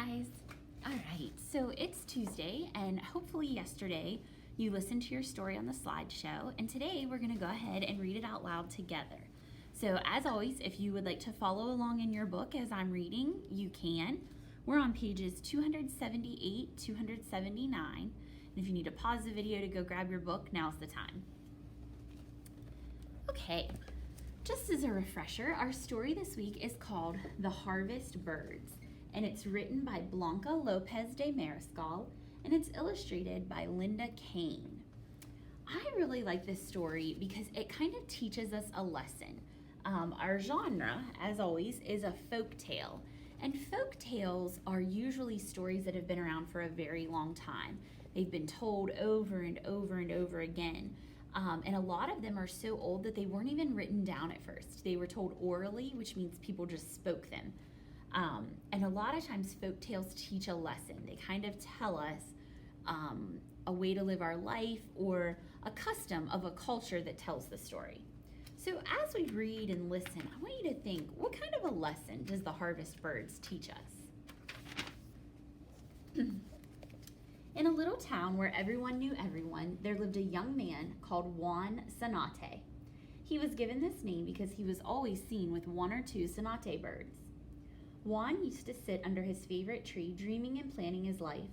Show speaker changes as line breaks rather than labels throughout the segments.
guys. All right, so it's Tuesday, and hopefully yesterday you listened to your story on the slideshow, and today we're going to go ahead and read it out loud together. So as always, if you would like to follow along in your book as I'm reading, you can. We're on pages 278, 279, and if you need to pause the video to go grab your book, now's the time. Okay, just as a refresher, our story this week is called The Harvest Birds, and it's written by Blanca Lopez de Mariscal, and it's illustrated by Linda Kane. I really like this story because it kind of teaches us a lesson. Our genre, as always, is a folk tale, and folk tales are usually stories that have been around for a very long time. They've been told over and over and over again. And a lot of them are so old that they weren't even written down at first. They were told orally, which means people just spoke them. And a lot of times folk tales teach a lesson. They kind of tell us a way to live our life or a custom of a culture that tells the story. So as we read and listen, I want you to think, what kind of a lesson does the harvest birds teach us? In a little town where everyone knew everyone, there lived a young man called Juan Zanate. He was given this name because he was always seen with one or two Zanate birds. Juan used to sit under his favorite tree, dreaming and planning his life.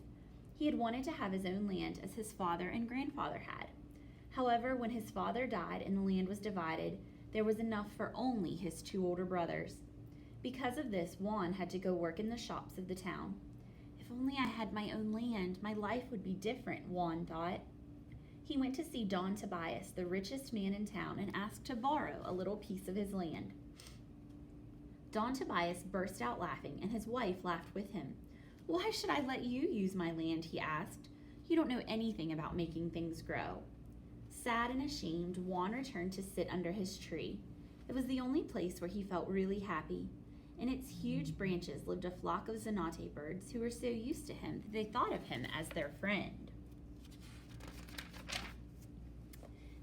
He had wanted to have his own land as his father and grandfather had. However, when his father died and the land was divided, there was enough for only his two older brothers. Because of this, Juan had to go work in the shops of the town. If only I had my own land, my life would be different, Juan thought. He went to see Don Tobias, the richest man in town, and asked to borrow a little piece of his land. Don Tobias burst out laughing, and his wife laughed with him. "Why should I let you use my land?" he asked. "You don't know anything about making things grow." Sad and ashamed, Juan returned to sit under his tree. It was the only place where he felt really happy. In its huge branches lived a flock of Zanate birds who were so used to him that they thought of him as their friend.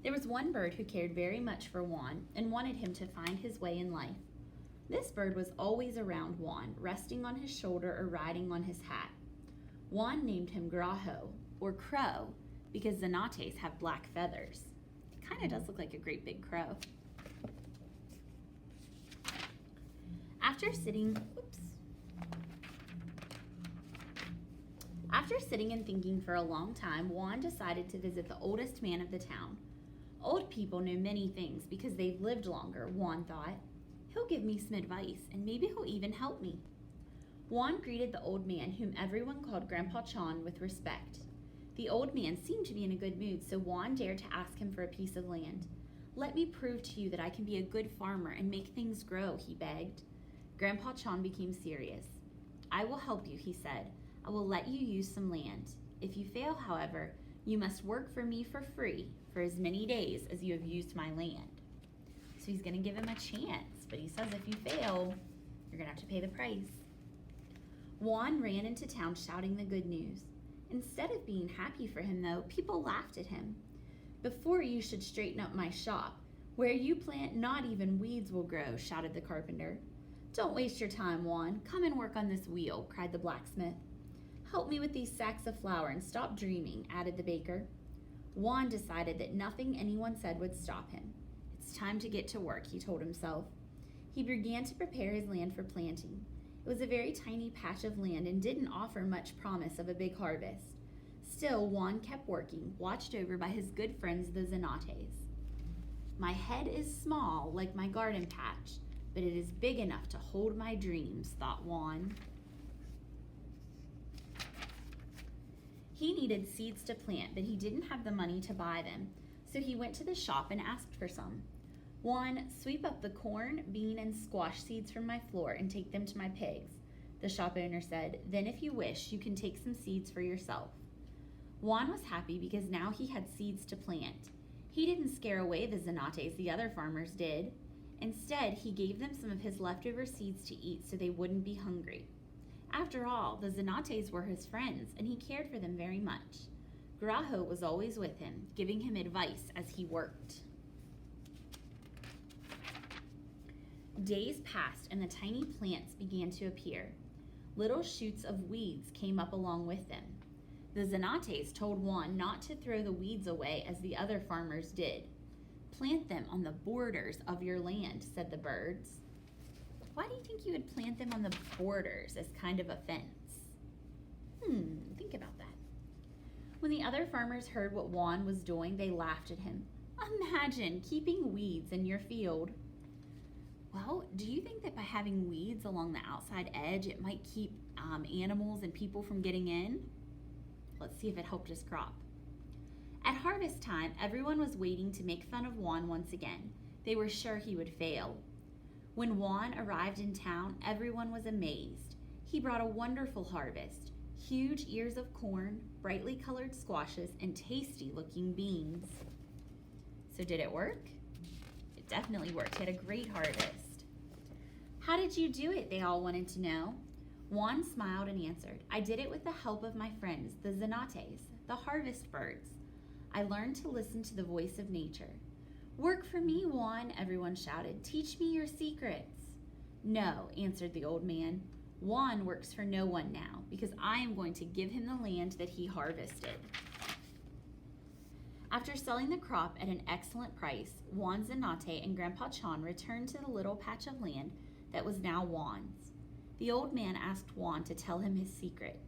There was one bird who cared very much for Juan and wanted him to find his way in life. This bird was always around Juan, resting on his shoulder or riding on his hat. Juan named him Grajo, or crow, because Zanates have black feathers. It kind of does look like a great big crow. After sitting and thinking for a long time, Juan decided to visit the oldest man of the town. Old people know many things because they've lived longer, Juan thought. He'll give me some advice, and maybe he'll even help me. Juan greeted the old man, whom everyone called Grandpa Chon, with respect. The old man seemed to be in a good mood, so Juan dared to ask him for a piece of land. "Let me prove to you that I can be a good farmer and make things grow," he begged. Grandpa Chon became serious. "I will help you," he said. "I will let you use some land. If you fail, however, you must work for me for free for as many days as you have used my land." So he's going to give him a chance, but he says if you fail, you're going to have to pay the price. Juan ran into town shouting the good news. Instead of being happy for him, though, people laughed at him. "Before you should straighten up my shop. Where you plant, not even weeds will grow," shouted the carpenter. "Don't waste your time, Juan. Come and work on this wheel," cried the blacksmith. "Help me with these sacks of flour and stop dreaming," added the baker. Juan decided that nothing anyone said would stop him. "It's time to get to work," he told himself. He began to prepare his land for planting. It was a very tiny patch of land and didn't offer much promise of a big harvest. Still, Juan kept working, watched over by his good friends the Zanates. "My head is small, like my garden patch, but it is big enough to hold my dreams," thought Juan. He needed seeds to plant, but he didn't have the money to buy them, so he went to the shop and asked for some. "Juan, sweep up the corn, bean, and squash seeds from my floor and take them to my pigs," the shop owner said. "Then if you wish, you can take some seeds for yourself." Juan was happy because now he had seeds to plant. He didn't scare away the Zanates the other farmers did. Instead, he gave them some of his leftover seeds to eat so they wouldn't be hungry. After all, the Zanates were his friends, and he cared for them very much. Grajo was always with him, giving him advice as he worked. Days passed, and the tiny plants began to appear. Little shoots of weeds came up along with them. The Zanates told Juan not to throw the weeds away as the other farmers did. Plant them on the borders of your land, said the birds. Why do you think you would plant them on the borders as kind of a fence? Think about that. When the other farmers heard what Juan was doing, they laughed at him. Imagine keeping weeds in your field. Well, do you think that by having weeds along the outside edge, it might keep animals and people from getting in? Let's see if it helped his crop. At harvest time, everyone was waiting to make fun of Juan once again. They were sure he would fail. When Juan arrived in town, everyone was amazed. He brought a wonderful harvest. Huge ears of corn, brightly colored squashes, and tasty-looking beans. So did it work? It definitely worked. He had a great harvest. How did you do it? They all wanted to know. Juan smiled and answered, I did it with the help of my friends, the Zanates, the harvest birds. I learned to listen to the voice of nature. Work for me, Juan, everyone shouted. Teach me your secrets. No, answered the old man. Juan works for no one now, because I am going to give him the land that he harvested. After selling the crop at an excellent price, Juan Zanate and Grandpa Chan returned to the little patch of land that was now Juan's. The old man asked Juan to tell him his secret.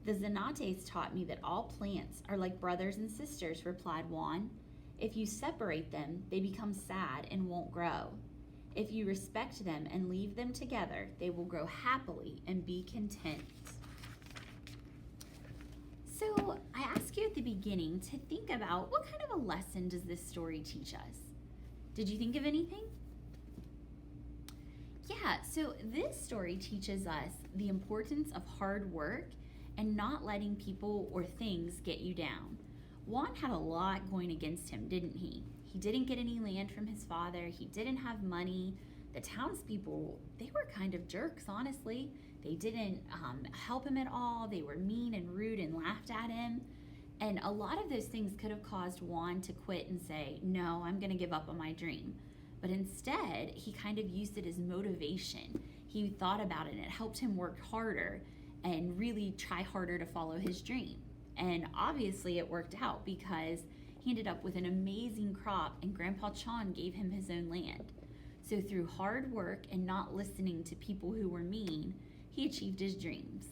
The Zanates taught me that all plants are like brothers and sisters, replied Juan. If you separate them, they become sad and won't grow. If you respect them and leave them together, they will grow happily and be content. So I asked you at the beginning to think about what kind of a lesson does this story teach us? Did you think of anything? Yeah, so this story teaches us the importance of hard work and not letting people or things get you down. Juan had a lot going against him, didn't he? He didn't get any land from his father. He didn't have money. The townspeople, they were kind of jerks, honestly. They didn't help him at all. They were mean and rude and laughed at him. And a lot of those things could have caused Juan to quit and say, no, I'm going to give up on my dream. But instead, he kind of used it as motivation. He thought about it and it helped him work harder and really try harder to follow his dream. And obviously it worked out because he ended up with an amazing crop and Grandpa Chan gave him his own land. So through hard work and not listening to people who were mean, he achieved his dreams.